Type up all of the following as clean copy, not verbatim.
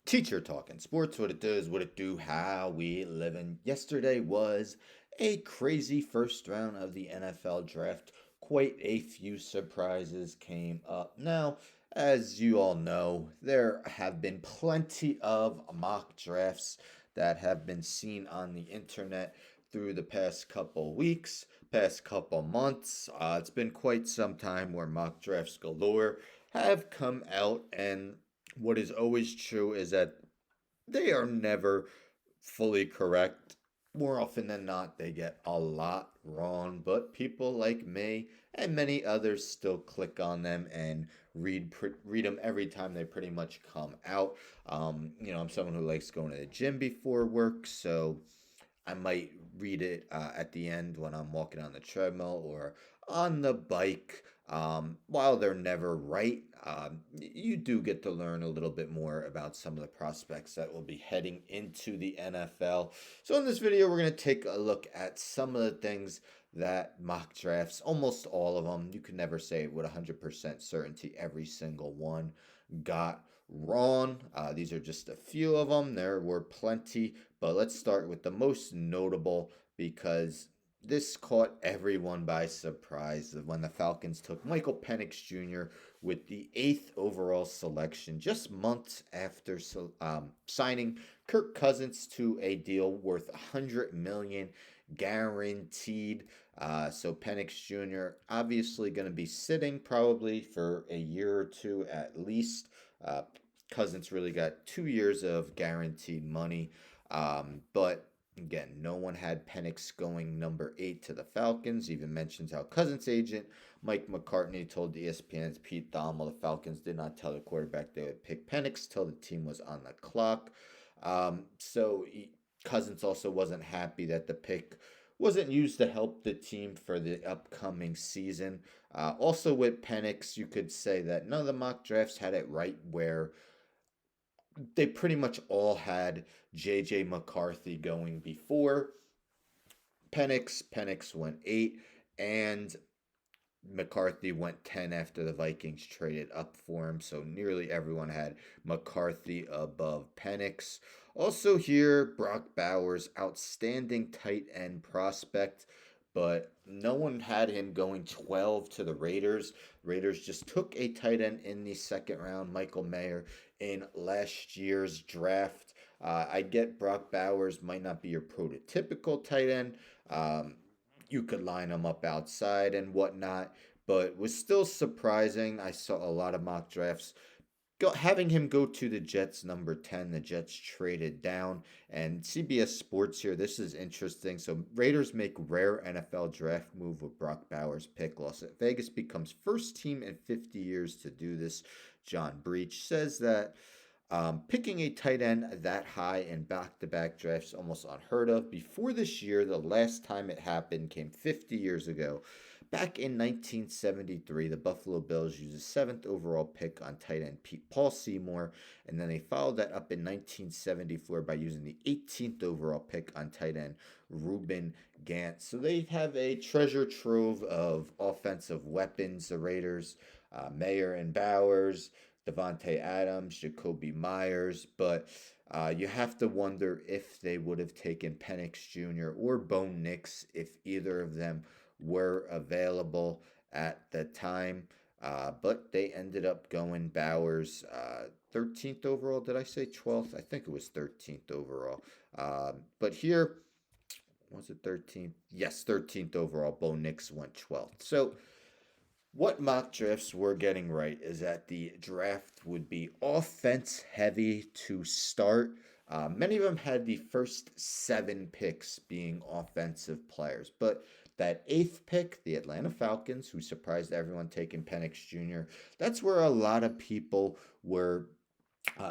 Teacher Talking Sports, what it does, what it do, how we living. Yesterday was a crazy first round of the NFL draft. Quite a few surprises came up. Now, as you all know, there have been plenty of mock drafts that have been seen on the internet through the past couple weeks, past couple months. It's been quite some time where mock drafts galore have come out, and what is always true is that they are never fully correct. More often than not, they get a lot wrong, but people like me and many others still click on them and read them every time they pretty much come out. I'm someone who likes going to the gym before work, so I might read it at the end when I'm walking on the treadmill or on the bike. While they're never right, you do get to learn a little bit more about some of the prospects that will be heading into the NFL. So, in this video, we're going to take a look at some of the things that mock drafts, almost all of them, you can never say with 100% certainty every single one got wrong. These are just a few of them. There were plenty, but let's start with the most notable because this caught everyone by surprise when the Falcons took Michael Penix Jr. with the eighth overall selection, just months after signing Kirk Cousins to a deal worth $100 million guaranteed. So Penix Jr. obviously going to be sitting probably for a year or two at least. Uh, Cousins really got 2 years of guaranteed money. But again, no one had Penix going number 8 to the Falcons. Even mentions how Cousins' agent Mike McCartney told ESPN's Pete Thamel the Falcons did not tell the quarterback they would pick Penix till the team was on the clock. Cousins also wasn't happy that the pick wasn't used to help the team for the upcoming season. Also, with Penix, you could say that none of the mock drafts had it right where they pretty much all had J.J. McCarthy going before Penix. Penix went 8, and McCarthy went 10 after the Vikings traded up for him. So nearly everyone had McCarthy above Penix. Also, here, Brock Bowers, outstanding tight end prospect, but no one had him going 12 to the Raiders. Raiders just took a tight end in the second round, Michael Mayer, in last year's draft. I get Brock Bowers might not be your prototypical tight end. Um, you could line him up outside and whatnot, but was still surprising. I saw a lot of mock drafts having him go to the Jets number 10. The Jets traded down, and CBS Sports here, this is interesting. So Raiders make rare NFL draft move with Brock Bowers pick. Las Vegas becomes first team in 50 years to do this. John Breach says that picking a tight end that high in back-to-back drafts almost unheard of. Before this year, the last time it happened came 50 years ago. Back in 1973, the Buffalo Bills used a seventh overall pick on tight end Paul Seymour, and then they followed that up in 1974 by using the 18th overall pick on tight end Reuben Gant. So they have a treasure trove of offensive weapons, the Raiders, Mayer and Bowers, Devontae Adams, Jacoby Myers, but you have to wonder if they would have taken Penix Jr. or Bo Nix if either of them were available at the time. But they ended up going Bowers 13th overall. Did I say 12th? I think it was 13th overall. But here, was it 13th? Yes, 13th overall. Bo Nix went 12th. So what mock drafts we're getting right is that the draft would be offense heavy to start. Many of them had the first 7 picks being offensive players, but that eighth pick, the Atlanta Falcons, who surprised everyone taking Penix Jr., that's where a lot of people were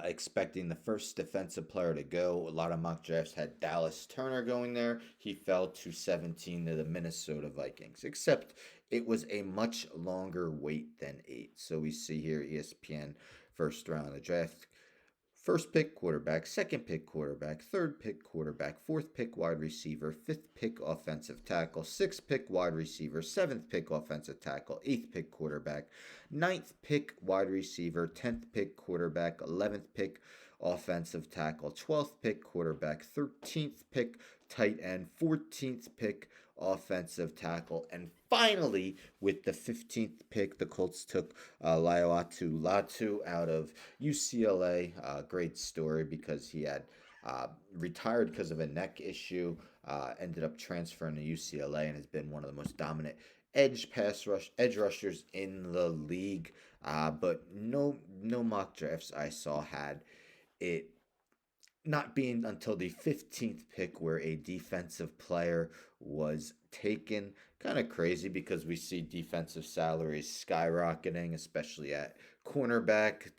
expecting the first defensive player to go. A lot of mock drafts had Dallas Turner going there. He fell to 17 to the Minnesota Vikings, except it was a much longer wait than 8. So we see here ESPN first round of the draft. First pick quarterback, second pick quarterback, third pick quarterback, fourth pick wide receiver, fifth pick offensive tackle, sixth pick wide receiver, seventh pick offensive tackle, eighth pick quarterback, ninth pick wide receiver, 10th pick quarterback, 11th pick offensive tackle, 12th pick quarterback, 13th pick tight end, 14th pick offensive tackle, and finally, with the 15th pick, the Colts took Laiatu Latu out of UCLA. Great story because he had retired because of a neck issue, ended up transferring to UCLA, and has been one of the most dominant edge rushers in the league. But no mock drafts I saw had it not being until the 15th pick where a defensive player was taken. Kind of crazy because we see defensive salaries skyrocketing, especially at cornerback,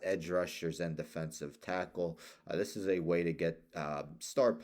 edge rushers, and defensive tackle. This is a way to get star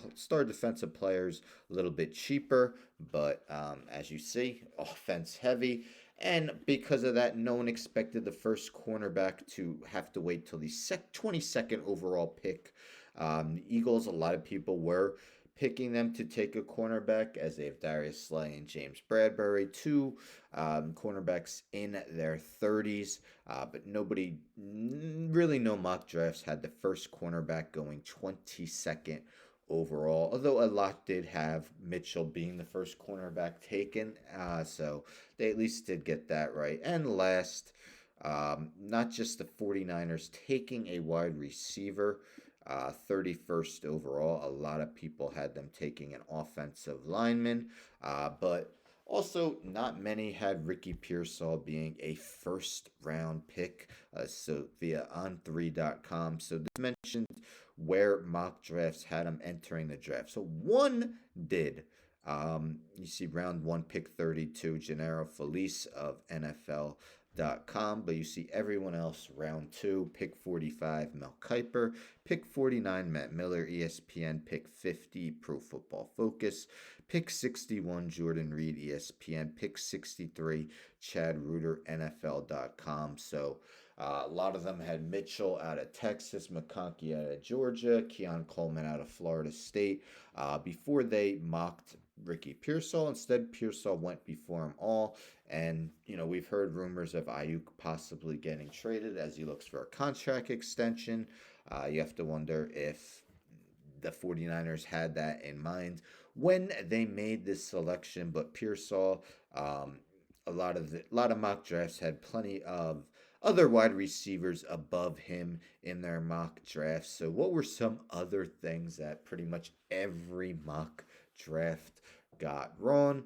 defensive players a little bit cheaper, but as you see, offense heavy. And because of that, no one expected the first cornerback to have to wait till the 22nd overall pick. The Eagles, a lot of people were picking them to take a cornerback as they have Darius Slay and James Bradbury, two cornerbacks in their 30s. But nobody, really no mock drafts had the first cornerback going 22nd overall, although a lot did have Mitchell being the first cornerback taken. So they at least did get that right. And last, not just the 49ers taking a wide receiver, 31st overall. A lot of people had them taking an offensive lineman, but also not many had Ricky Pearsall being a first round pick. So via on3.com. So this mentioned where mock drafts had him entering the draft. So one did. You see round one, pick 32, Gennaro Felice of NFL.com, but you see everyone else round two, pick 45, Mel Kiper, pick 49, Matt Miller, ESPN, pick 50, Pro Football Focus, pick 61, Jordan Reed, ESPN, pick 63, Chad Reuter, NFL.com. So a lot of them had Mitchell out of Texas, McConkey out of Georgia, Keon Coleman out of Florida State. Before they mocked Ricky Pearsall, instead Pearsall went before them all. And, we've heard rumors of Ayuk possibly getting traded as he looks for a contract extension. You have to wonder if the 49ers had that in mind when they made this selection. But Pearsall, a lot of mock drafts had plenty of other wide receivers above him in their mock drafts. So what were some other things that pretty much every mock draft got wrong?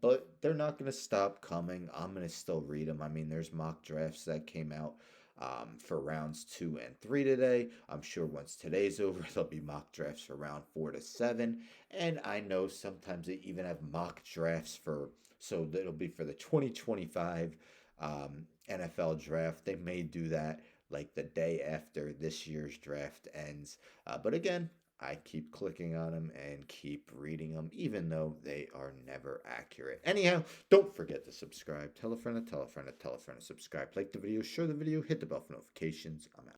But they're not going to stop coming. I'm going to still read them. I mean, there's mock drafts that came out for rounds 2 and 3 today. I'm sure once today's over, there'll be mock drafts for round 4 to 7. And I know sometimes they even have mock drafts so that'll be for the 2025 NFL draft. They may do that like the day after this year's draft ends. But again, I keep clicking on them and keep reading them, even though they are never accurate. Anyhow, don't forget to subscribe. Tell a friend to tell a friend to tell a friend to subscribe. Like the video, share the video, hit the bell for notifications. I'm out.